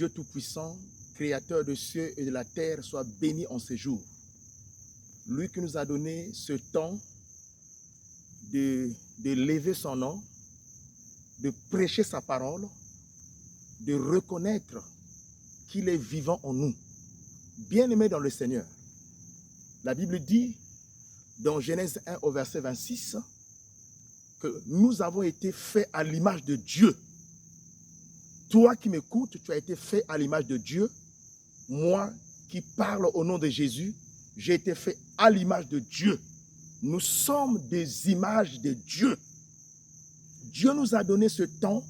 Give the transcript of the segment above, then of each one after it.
Dieu Tout-Puissant, Créateur de cieux et de la terre, soit béni en ces jours. Lui qui nous a donné ce temps de lever son nom, de prêcher sa parole, de reconnaître qu'il est vivant en nous. Bien-aimés dans le Seigneur, la Bible dit dans Genèse 1 au verset 26 que nous avons été faits à l'image de Dieu. Toi qui m'écoutes, tu as été fait à l'image de Dieu. Moi qui parle au nom de Jésus, j'ai été fait à l'image de Dieu. Nous sommes des images de Dieu. Dieu nous a donné ce temps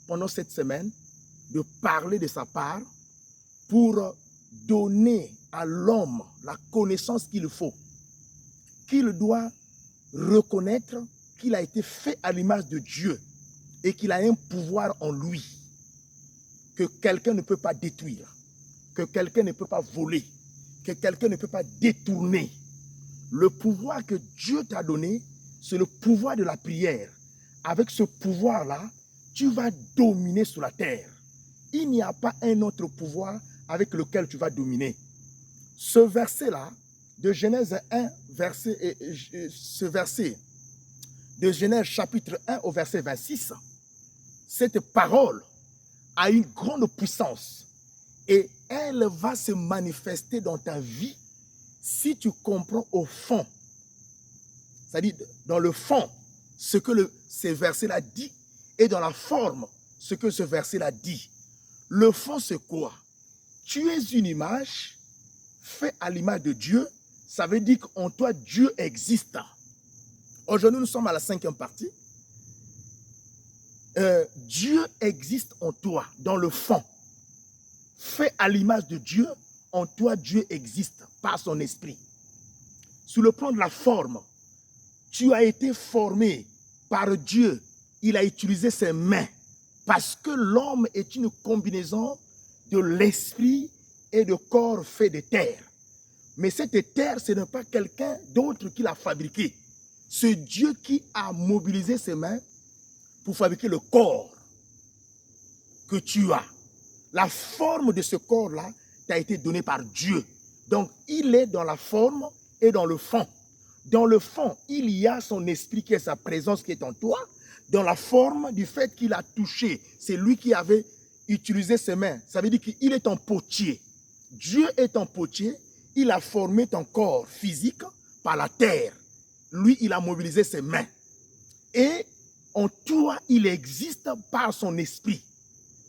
pendant cette semaine de parler de sa part pour donner à l'homme la connaissance qu'il faut, qu'il doit reconnaître qu'il a été fait à l'image de Dieu et qu'il a un pouvoir en lui que quelqu'un ne peut pas détruire, que quelqu'un ne peut pas voler, que quelqu'un ne peut pas détourner. Le pouvoir que Dieu t'a donné, c'est le pouvoir de la prière. Avec ce pouvoir-là, tu vas dominer sur la terre. Il n'y a pas un autre pouvoir avec lequel tu vas dominer. Ce verset-là, de Genèse 1, ce verset de Genèse chapitre 1 au verset 26, cette parole a une grande puissance et elle va se manifester dans ta vie si tu comprends au fond, c'est-à-dire dans le fond, ce que ce verset-là dit et dans la forme, ce que ce verset-là dit. Le fond, c'est quoi? Tu es une image faite à l'image de Dieu. Ça veut dire qu'en toi, Dieu existe. Aujourd'hui, nous sommes à la 5e partie. Dieu existe en toi, dans le fond. Fait à l'image de Dieu, en toi, Dieu existe par son esprit. Sur le plan de la forme, tu as été formé par Dieu. Il a utilisé ses mains parce que l'homme est une combinaison de l'esprit et de corps fait de terre. Mais cette terre, ce n'est pas quelqu'un d'autre qui l'a fabriquée. C'est Dieu qui a mobilisé ses mains pour fabriquer le corps que tu as. La forme de ce corps-là t'a été donnée par Dieu. Donc, il est dans la forme et dans le fond. Dans le fond, il y a son esprit qui est sa présence qui est en toi. Dans la forme du fait qu'il a touché, c'est lui qui avait utilisé ses mains. Ça veut dire qu'il est un potier. Dieu est un potier. Il a formé ton corps physique par la terre. Lui, il a mobilisé ses mains. Et en toi, il existe par son esprit.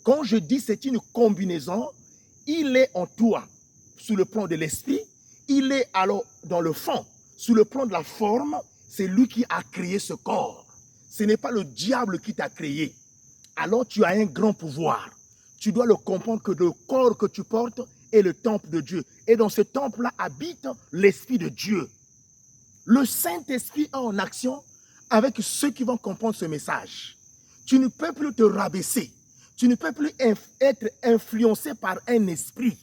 Quand je dis c'est une combinaison, il est en toi sous le plan de l'esprit. Il est alors dans le fond. Sous le plan de la forme, c'est lui qui a créé ce corps. Ce n'est pas le diable qui t'a créé. Alors tu as un grand pouvoir. Tu dois le comprendre que le corps que tu portes est le temple de Dieu. Et dans ce temple-là habite l'Esprit de Dieu. Le Saint-Esprit est en action avec ceux qui vont comprendre ce message. Tu ne peux plus te rabaisser. Tu ne peux plus être influencé par un esprit.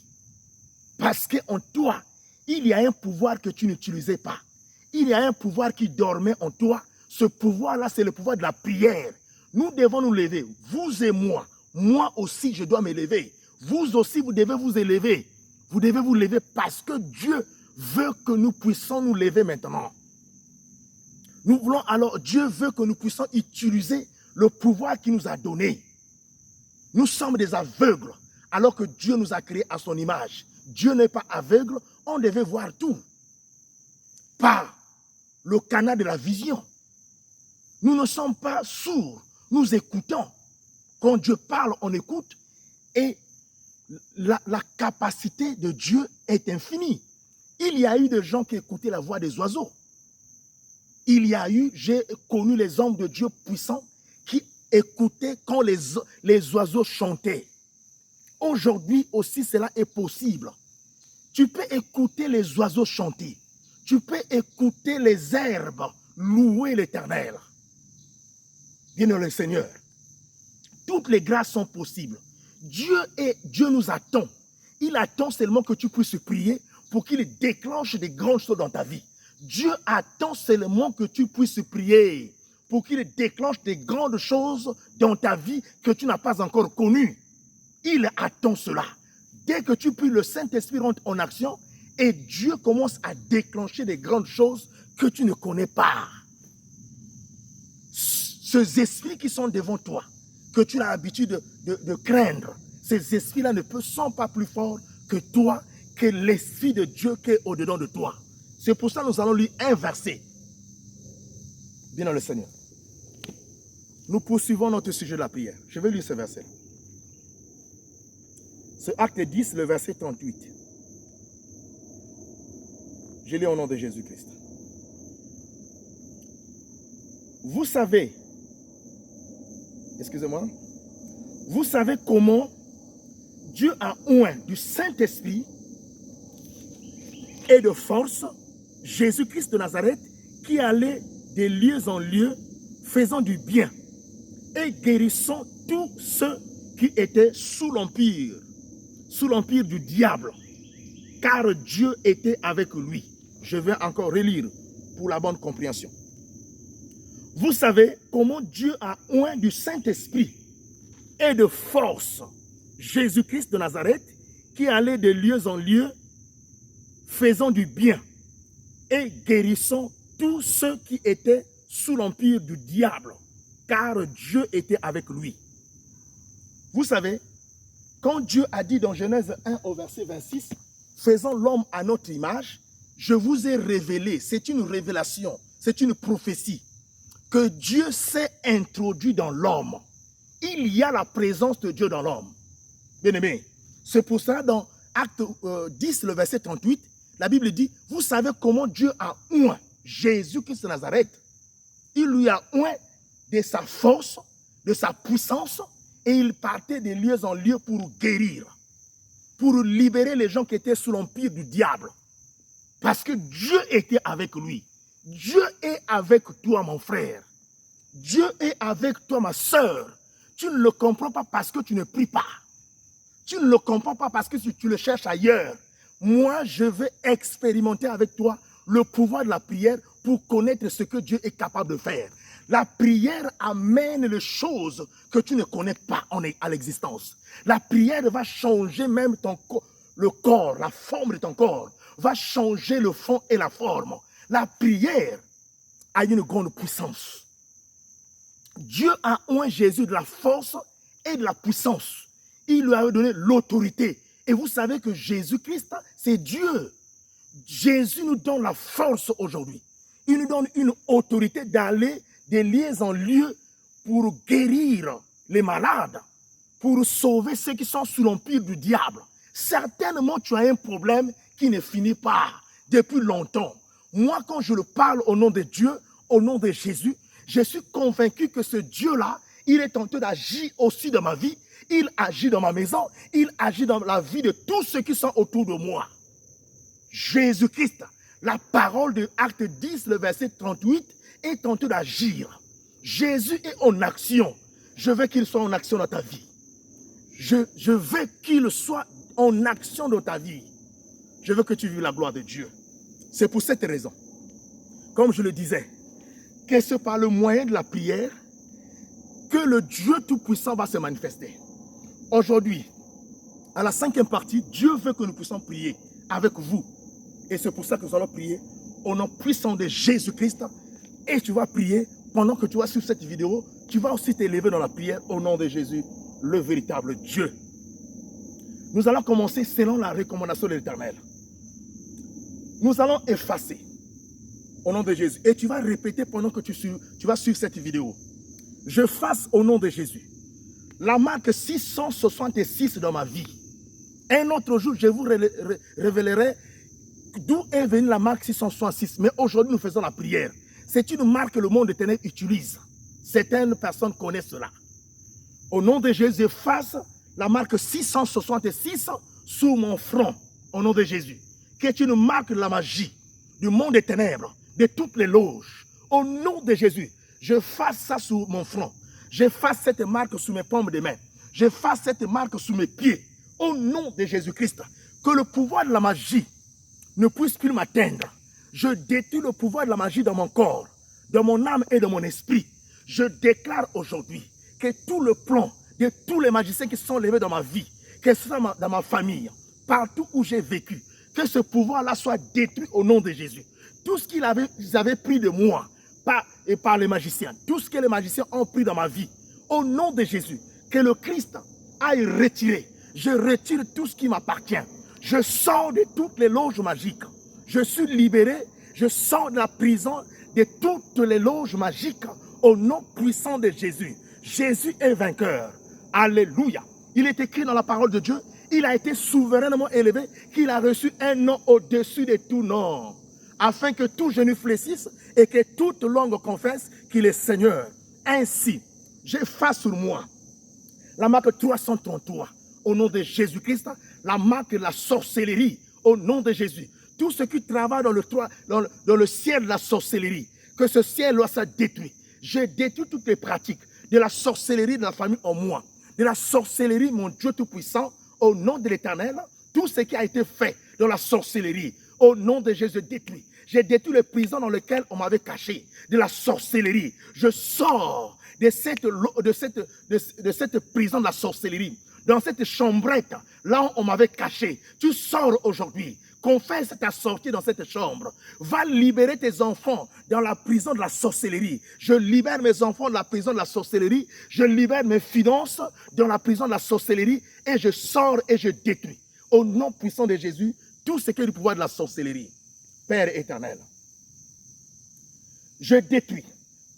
Parce qu'en toi, il y a un pouvoir que tu n'utilisais pas. Il y a un pouvoir qui dormait en toi. Ce pouvoir-là, c'est le pouvoir de la prière. Nous devons nous lever, vous et moi. Moi aussi, je dois me lever. Vous aussi, vous devez vous élever. Vous devez vous lever parce que Dieu veut que nous puissions nous lever maintenant. Nous voulons alors, Dieu veut que nous puissions utiliser le pouvoir qu'il nous a donné. Nous sommes des aveugles alors que Dieu nous a créés à son image. Dieu n'est pas aveugle, on devait voir tout. Par le canal de la vision. Nous ne sommes pas sourds, nous écoutons. Quand Dieu parle, on écoute et la capacité de Dieu est infinie. Il y a eu des gens qui écoutaient la voix des oiseaux. J'ai connu les hommes de Dieu puissants qui écoutaient quand les oiseaux chantaient. Aujourd'hui aussi, cela est possible. Tu peux écouter les oiseaux chanter. Tu peux écouter les herbes louer l'Éternel. Bien le Seigneur. Toutes les grâces sont possibles. Dieu nous attend. Il attend seulement que tu puisses prier pour qu'il déclenche des grandes choses dans ta vie. Dieu attend seulement que tu puisses prier pour qu'il déclenche des grandes choses dans ta vie que tu n'as pas encore connues. il attend cela. Dès que tu pries, le Saint-Esprit rentre en action et Dieu commence à déclencher des grandes choses que tu ne connais pas. Ces esprits qui sont devant toi, que tu as l'habitude de craindre, ces esprits-là sont pas plus forts que toi, que l'Esprit de Dieu qui est au-dedans de toi. C'est pour ça que nous allons lire un verset. Bien dans le Seigneur. Nous poursuivons notre sujet de la prière. Je vais lire ce verset. C'est Acte 10, le verset 38. Je lis au nom de Jésus-Christ. Vous savez, excusez-moi, vous savez comment Dieu a oint du Saint-Esprit et de force Jésus-Christ de Nazareth qui allait de lieu en lieu faisant du bien et guérissant tous ceux qui étaient sous l'empire du diable, car Dieu était avec lui. Je vais encore relire pour la bonne compréhension. Vous savez comment Dieu a oint du Saint-Esprit et de force Jésus-Christ de Nazareth qui allait de lieu en lieu faisant du bien et guérissant tous ceux qui étaient sous l'empire du diable, car Dieu était avec lui. Vous savez, quand Dieu a dit dans Genèse 1 au verset 26, « Faisons l'homme à notre image », je vous ai révélé, c'est une révélation, c'est une prophétie, que Dieu s'est introduit dans l'homme. Il y a la présence de Dieu dans l'homme. Bien aimé, c'est pour ça dans Acte 10, le verset 38, la Bible dit, « Vous savez comment Dieu a oint Jésus-Christ de Nazareth. Il lui a oint de sa force, de sa puissance, et il partait de lieu en lieu pour guérir, pour libérer les gens qui étaient sous l'empire du diable. Parce que Dieu était avec lui. Dieu est avec toi, mon frère. Dieu est avec toi, ma soeur. Tu ne le comprends pas parce que tu ne pries pas. Tu ne le comprends pas parce que tu le cherches ailleurs. Moi, je vais expérimenter avec toi le pouvoir de la prière pour connaître ce que Dieu est capable de faire. La prière amène les choses que tu ne connais pas à l'existence. La prière va changer même le corps, la forme de ton corps, va changer le fond et la forme. La prière a une grande puissance. Dieu a oint Jésus de la force et de la puissance. Il lui a donné l'autorité. Et vous savez que Jésus-Christ, c'est Dieu. Jésus nous donne la force aujourd'hui. Il nous donne une autorité d'aller de lieu en lieu pour guérir les malades, pour sauver ceux qui sont sous l'empire du diable. Certainement, tu as un problème qui ne finit pas depuis longtemps. Moi, quand je le parle au nom de Dieu, au nom de Jésus, je suis convaincu que ce Dieu-là, il est en train d'agir aussi dans ma vie, il agit dans ma maison, il agit dans la vie de tous ceux qui sont autour de moi. Jésus-Christ, la parole de Acte 10, le verset 38, est en train d'agir. Jésus est en action. Je veux qu'il soit en action dans ta vie. Je veux qu'il soit en action dans ta vie. Je veux que tu vives la gloire de Dieu. C'est pour cette raison, comme je le disais, que c'est par le moyen de la prière que le Dieu Tout-Puissant va se manifester. Aujourd'hui, à la 5e partie, Dieu veut que nous puissions prier avec vous. Et c'est pour ça que nous allons prier au nom puissant de Jésus-Christ. Et tu vas prier, pendant que tu vas suivre cette vidéo, tu vas aussi t'élever dans la prière au nom de Jésus, le véritable Dieu. Nous allons commencer selon la recommandation de l'Éternel. Nous allons effacer au nom de Jésus. Et tu vas répéter pendant que tu vas suivre cette vidéo. Je fasse au nom de Jésus la marque 666 dans ma vie. Un autre jour, je vous révélerai d'où est venue la marque 666. Mais aujourd'hui, nous faisons la prière. C'est une marque que le monde des ténèbres utilise. Certaines personnes connaissent cela. Au nom de Jésus, je fasse la marque 666 sur mon front. Au nom de Jésus. Qui est une marque de la magie, du monde des ténèbres, de toutes les loges. Au nom de Jésus, je fasse ça sur mon front. Je fasse cette marque sous mes paumes de main. Je fasse cette marque sous mes pieds. Au nom de Jésus-Christ, que le pouvoir de la magie ne puisse plus m'atteindre. Je détruis le pouvoir de la magie dans mon corps, dans mon âme et dans mon esprit. Je déclare aujourd'hui que tout le plan de tous les magiciens qui se sont levés dans ma vie, que ce soit dans ma famille, partout où j'ai vécu, que ce pouvoir-là soit détruit au nom de Jésus. Tout ce qu'ils avaient pris de moi par les magiciens, tout ce que les magiciens ont pris dans ma vie, au nom de Jésus, que le Christ aille retirer. Je retire tout ce qui m'appartient. Je sors de toutes les loges magiques. Je suis libéré. Je sors de la prison de toutes les loges magiques au nom puissant de Jésus. Jésus est vainqueur. Alléluia. Il est écrit dans la parole de Dieu, il a été souverainement élevé, qu'il a reçu un nom au-dessus de tout nom, afin que tout genou fléchisse et que toute langue confesse qu'il est Seigneur. Ainsi, j'efface sur moi la marque 333 au nom de Jésus-Christ, la marque de la sorcellerie au nom de Jésus. Tout ce qui travaille dans le ciel de la sorcellerie, que ce ciel soit détruit. Je détruis toutes les pratiques de la sorcellerie de la famille en moi, de la sorcellerie, mon Dieu Tout-Puissant, au nom de l'Éternel. Tout ce qui a été fait dans la sorcellerie, au nom de Jésus, détruit. J'ai détruit les prisons dans lesquelles on m'avait caché, de la sorcellerie. Je sors de cette prison de la sorcellerie, dans cette chambrette, là où on m'avait caché. Tu sors aujourd'hui. Confesse ta sortie dans cette chambre. Va libérer tes enfants dans la prison de la sorcellerie. Je libère mes enfants de la prison de la sorcellerie. Je libère mes finances dans la prison de la sorcellerie. Et je sors et je détruis. Au nom puissant de Jésus, tout ce qui est du pouvoir de la sorcellerie. Père éternel, je détruis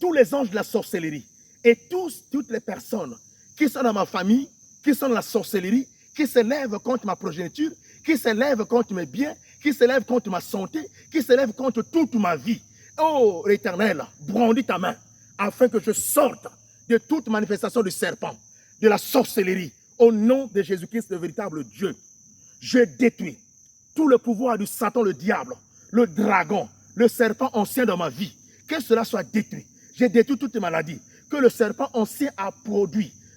tous les anges de la sorcellerie et toutes les personnes qui sont dans ma famille, qui sont dans la sorcellerie, qui se lèvent contre ma progéniture, qui se lèvent contre mes biens, qui se lèvent contre ma santé, qui se lèvent contre toute ma vie. Oh, l'Éternel, brandis ta main, afin que je sorte de toute manifestation du serpent, de la sorcellerie, au nom de Jésus-Christ, le véritable Dieu. Je détruis tout le pouvoir du Satan, le diable, le dragon, le serpent ancien dans ma vie. Que cela soit détruit. J'ai détruit toutes les maladies que le serpent ancien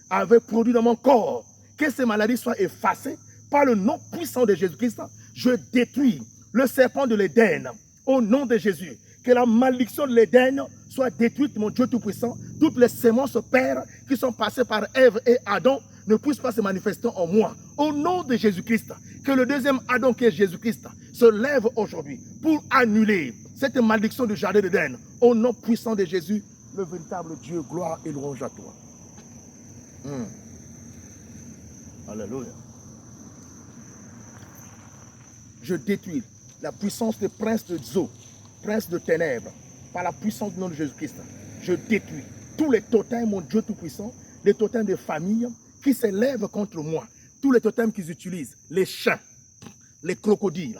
avait produit dans mon corps. Que ces maladies soient effacées par le nom puissant de Jésus-Christ. Je détruis le serpent de l'Éden au nom de Jésus. Que la malédiction de l'Éden soit détruite, mon Dieu Tout-Puissant. Toutes les semences, Père, qui sont passées par Ève et Adam ne puissent pas se manifester en moi. Au nom de Jésus-Christ, que le deuxième Adam qui est Jésus-Christ se lève aujourd'hui pour annuler cette malédiction du jardin d'Éden. Au nom puissant de Jésus, le véritable Dieu, gloire et louange à toi. Alléluia. Je détruis la puissance des princes de Zo, princes de ténèbres, par la puissance du nom de Jésus-Christ. Je détruis tous les totems, mon Dieu Tout-Puissant, les totems de famille qui se lèvent contre moi, tous les totems qu'ils utilisent, les chiens, les crocodiles.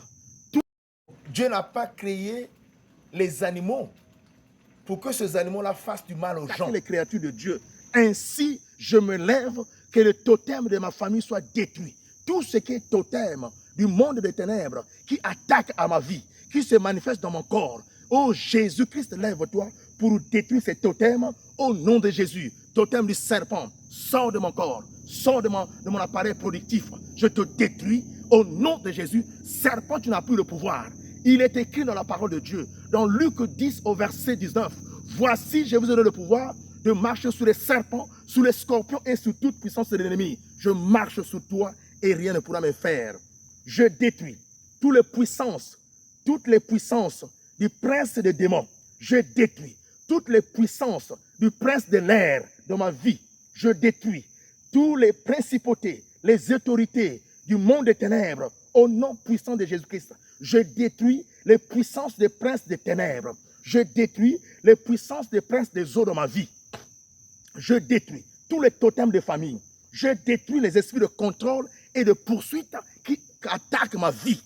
Dieu n'a pas créé les animaux pour que ces animaux-là fassent du mal aux gens. Les créatures de Dieu. Ainsi, je me lève, que le totem de ma famille soit détruit. Tout ce qui est totem du monde des ténèbres, qui attaque à ma vie, qui se manifeste dans mon corps. Oh Jésus-Christ, lève-toi pour détruire ces totems au nom de Jésus. Totem du serpent, sors de mon corps, sors de mon appareil productif. Je te détruis au nom de Jésus. Serpent, tu n'as plus le pouvoir. Il est écrit dans la parole de Dieu, dans Luc 10 au verset 19. Voici, je vous donne le pouvoir de marcher sur les serpents, sur les scorpions et sur toute puissance de l'ennemi. Je marche sur toi et rien ne pourra me faire. Je détruis toutes les puissances du prince des démons. Je détruis toutes les puissances du prince de l'air dans ma vie. Je détruis toutes les principautés, les autorités du monde des ténèbres au nom puissant de Jésus-Christ. Je détruis les puissances des princes des ténèbres. Je détruis les puissances des princes des eaux dans ma vie. Je détruis tous les totems de famille. Je détruis les esprits de contrôle et de poursuite qui attaquent ma vie.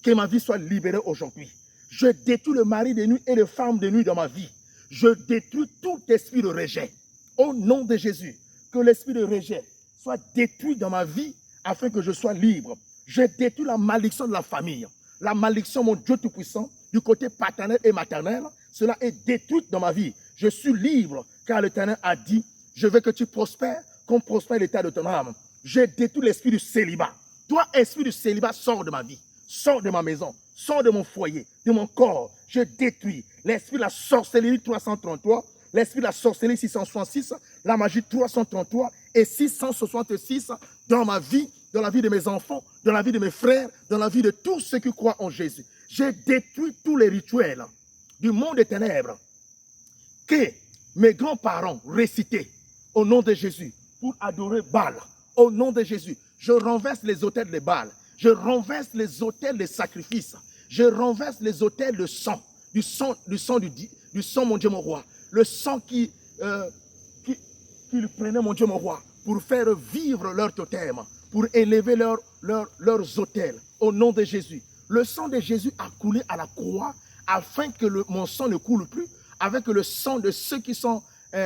Que ma vie soit libérée aujourd'hui. Je détruis le mari de nuit et les femmes de nuit dans ma vie. Je détruis tout esprit de rejet. Au nom de Jésus, que l'esprit de rejet soit détruit dans ma vie afin que je sois libre. Je détruis la malédiction de la famille. La malédiction, mon Dieu Tout-Puissant, du côté paternel et maternel, cela est détruit dans ma vie. Je suis libre, car l'Éternel a dit, je veux que tu prospères, comme prospère l'état de ton âme. Je détruis l'esprit du célibat. Toi, esprit du célibat, sors de ma vie, sors de ma maison, sors de mon foyer, de mon corps. Je détruis l'esprit de la sorcellerie 333, l'esprit de la sorcellerie 666, la magie 333 et 666 dans ma vie. dans la vie de mes enfants, dans la vie de mes frères, dans la vie de tous ceux qui croient en Jésus. J'ai détruit tous les rituels du monde des ténèbres que mes grands-parents récitaient au nom de Jésus pour adorer Baal. Au nom de Jésus, je renverse les autels de Baal. Je renverse les autels de sacrifices. Je renverse les autels de sang. Du sang, mon Dieu, mon roi. Le sang qu'ils prenaient, mon Dieu, mon roi, pour faire vivre leur totem, pour élever leurs autels. Au nom de Jésus. Le sang de Jésus a coulé à la croix afin que mon sang ne coule plus, avec le sang de ceux qui sont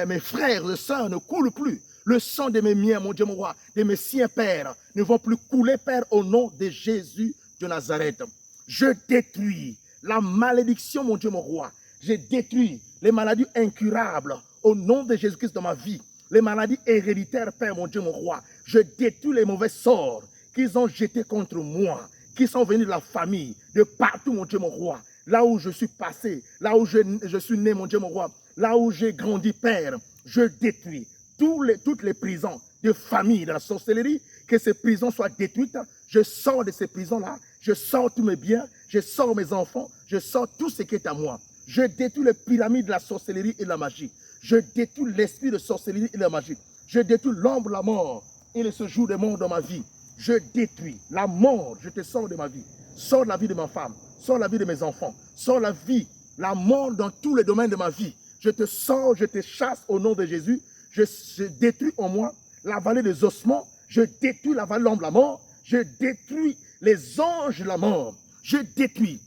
mes frères et sœurs ne coule plus. Le sang de mes miens, mon Dieu, mon roi, de mes siens pères, ne vont plus couler, Père, au nom de Jésus de Nazareth. Je détruis la malédiction, mon Dieu, mon roi. Je détruis les maladies incurables au nom de Jésus-Christ dans ma vie. Les maladies héréditaires, Père, mon Dieu, mon roi. Je détruis les mauvais sorts qu'ils ont jetés contre moi, qui sont venus de la famille, de partout, mon Dieu, mon roi. Là où je suis passé, là où je suis né, mon Dieu, mon roi, là où j'ai grandi, Père, je détruis toutes les prisons de famille, de la sorcellerie, que ces prisons soient détruites. Je sors de ces prisons-là, je sors tous mes biens, je sors mes enfants, je sors tout ce qui est à moi. Je détruis les pyramides de la sorcellerie et de la magie. Je détruis l'esprit de sorcellerie et de la magie. Je détruis l'ombre, la mort et le séjour des morts dans ma vie. Je détruis la mort, je te sors de ma vie. Sors de la vie de ma femme, sors de la vie de mes enfants, sors la vie, la mort dans tous les domaines de ma vie. Je te sors, je te chasse au nom de Jésus. Je détruis en moi la vallée des ossements. Je détruis la vallée de l'ombre, la mort. Je détruis les anges de la mort. Je détruis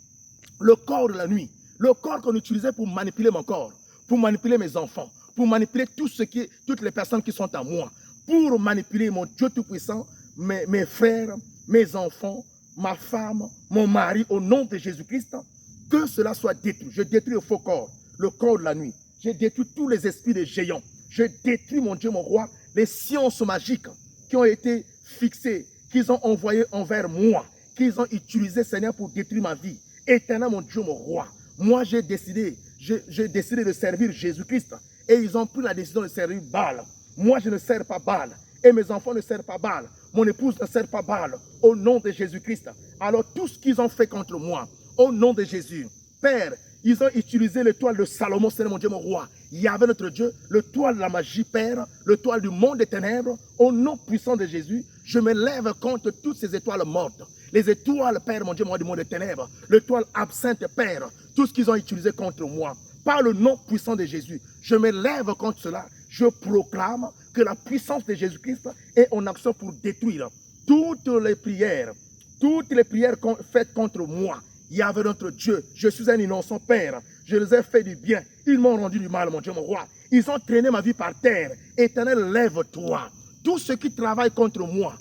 le corps de la nuit. Le corps qu'on utilisait pour manipuler mon corps, pour manipuler mes enfants, pour manipuler toutes les personnes qui sont à moi, pour manipuler mon Dieu Tout-Puissant, mes frères, mes enfants, ma femme, mon mari, au nom de Jésus-Christ, que cela soit détruit. Je détruis le faux corps, le corps de la nuit. Je détruis tous les esprits des géants. Je détruis, mon Dieu, mon roi, les sciences magiques qui ont été fixées, qu'ils ont envoyées envers moi, qu'ils ont utilisées, Seigneur, pour détruire ma vie. Éternel, mon Dieu, mon roi. Moi, j'ai décidé de servir Jésus-Christ. Et ils ont pris la décision de servir Baal. Moi, je ne sers pas Baal. Et mes enfants ne servent pas Baal. Mon épouse ne sert pas Baal. Au nom de Jésus-Christ. Alors, tout ce qu'ils ont fait contre moi, au nom de Jésus, Père, ils ont utilisé l'étoile de Salomon, Seigneur, mon Dieu, mon roi. Yahvé, notre Dieu, l'étoile de la magie, Père, l'étoile du monde des ténèbres. Au nom puissant de Jésus, je me lève contre toutes ces étoiles mortes. Les étoiles, Père, mon Dieu, mon roi, du monde des ténèbres. L'étoile absente, Père. Tout ce qu'ils ont utilisé contre moi. Par le nom puissant de Jésus, je me lève contre cela. Je proclame que la puissance de Jésus-Christ est en action pour détruire toutes les prières faites contre moi. Yahvé, notre Dieu, je suis un innocent Père. Je les ai fait du bien. Ils m'ont rendu du mal, mon Dieu, mon roi. Ils ont traîné ma vie par terre. Éternel, lève-toi. Tous ceux qui travaillent contre moi,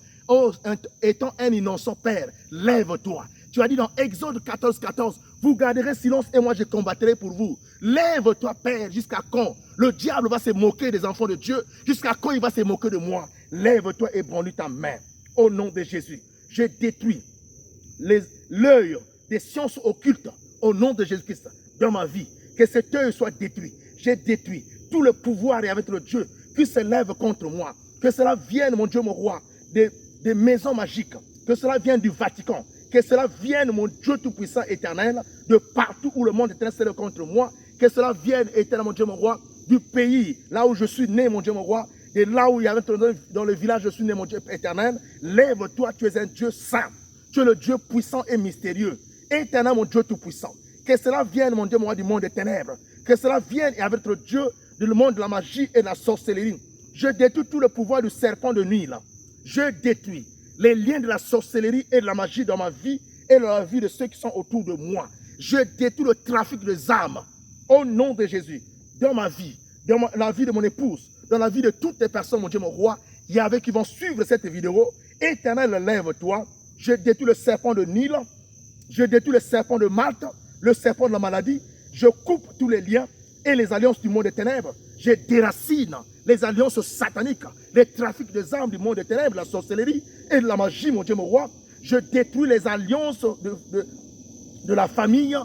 étant un innocent Père, lève-toi. Tu as dit dans Exode 14, 14, vous garderez silence et moi je combattrai pour vous. Lève-toi, Père, jusqu'à quand le diable va se moquer des enfants de Dieu? Jusqu'à quand il va se moquer de moi? Lève-toi et brandis ta main. Au nom de Jésus, je détruis l'œil des sciences occultes au nom de Jésus-Christ dans ma vie. Que cet œil soit détruit. J'ai détruit tout le pouvoir et avec le Dieu qui se lève contre moi. Que cela vienne, mon Dieu, mon roi, des maisons magiques. Que cela vienne du Vatican. Que cela vienne, mon Dieu Tout-Puissant éternel, de partout où le monde éternel se lève contre moi. Que cela vienne, éternel, mon Dieu, mon roi, du pays, là où je suis né, mon Dieu, mon roi, et là où il y avait dans le village, je suis né, mon Dieu éternel. Lève-toi, tu es un Dieu saint. Tu es le Dieu puissant et mystérieux. Éternel, mon Dieu Tout-Puissant. Que cela vienne, mon Dieu, mon roi, du monde des ténèbres. Que cela vienne avec le Dieu du monde de la magie et de la sorcellerie. Je détruis tout le pouvoir du serpent de nuit, là. Je détruis les liens de la sorcellerie et de la magie dans ma vie et dans la vie de ceux qui sont autour de moi. Je détruis le trafic des âmes au nom de Jésus, dans ma vie, dans la vie de mon épouse, dans la vie de toutes les personnes, mon Dieu, mon roi, Yahvé, qui vont suivre cette vidéo. Éternel, lève-toi. Je détruis le serpent de Nil, je détruis le serpent de Malte, le serpent de la maladie. Je coupe tous les liens et les alliances du monde des ténèbres. Je déracine les alliances sataniques, les trafics des âmes du monde des ténèbres, la sorcellerie et de la magie, mon Dieu, mon roi. Je détruis les alliances de la famille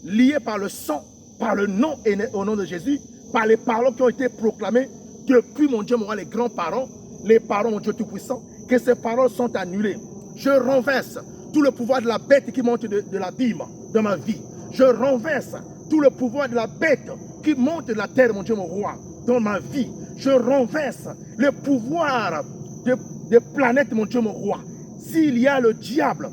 liées par le sang, par le nom et au nom de Jésus, par les paroles qui ont été proclamées depuis, mon Dieu, mon roi, les grands-parents, les parents, mon Dieu Tout-Puissant, que ces paroles sont annulées. Je renverse tout le pouvoir de la bête qui monte de l'abîme dans ma vie. Je renverse tout le pouvoir de la bête qui monte de la terre, mon Dieu, mon roi, dans ma vie. Je renverse le pouvoir des planètes, mon Dieu, mon roi. S'il y a le diable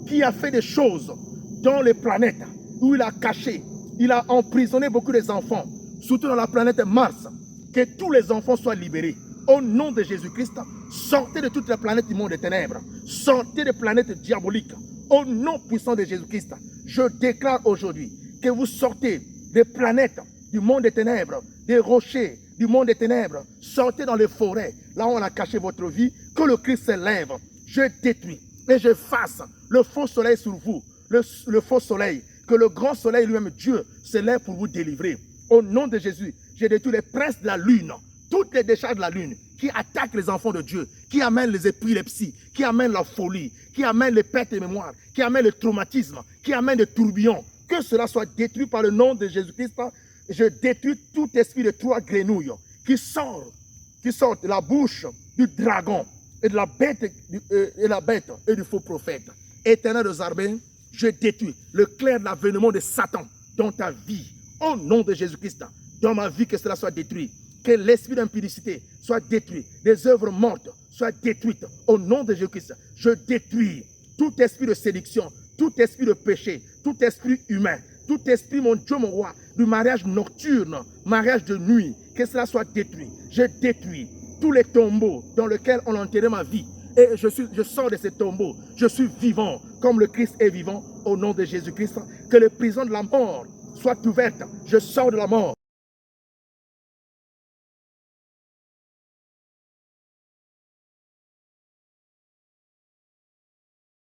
qui a fait des choses dans les planètes, où il a caché, il a emprisonné beaucoup des enfants, surtout dans la planète Mars, que tous les enfants soient libérés. Au nom de Jésus-Christ, sortez de toutes les planètes du monde des ténèbres. Sortez des planètes diaboliques. Au nom puissant de Jésus-Christ, je déclare aujourd'hui que vous sortez des planètes du monde des ténèbres, des rochers du monde des ténèbres. Sortez dans les forêts, là où on a caché votre vie, que le Christ s'élève. Je détruis et je fasse le faux soleil sur vous, le faux soleil, que le grand soleil lui-même, Dieu, s'élève pour vous délivrer. Au nom de Jésus, j'ai détruit les princes de la lune, toutes les décharges de la lune qui attaquent les enfants de Dieu, qui amènent les épilepsies, qui amènent la folie, qui amènent les pertes de mémoire, qui amènent le traumatisme, qui amènent les tourbillons. Que cela soit détruit par le nom de Jésus-Christ. Je détruis tout esprit de trois grenouilles qui sort de la bouche du dragon et de la bête et du faux prophète. Éternel des armées, je détruis le clair de l'avènement de Satan dans ta vie. Au nom de Jésus-Christ, dans ma vie, que cela soit détruit. Que l'esprit d'impudicité soit détruit. Les œuvres mortes soient détruites. Au nom de Jésus-Christ, je détruis tout esprit de séduction, tout esprit de péché, tout esprit humain, tout esprit, mon Dieu, mon roi, du mariage nocturne, mariage de nuit, que cela soit détruit. Je détruis tous les tombeaux dans lesquels on a enterré ma vie. Et je sors de ces tombeaux. Je suis vivant, comme le Christ est vivant, au nom de Jésus-Christ. Que les prisons de la mort soient ouvertes. Je sors de la mort.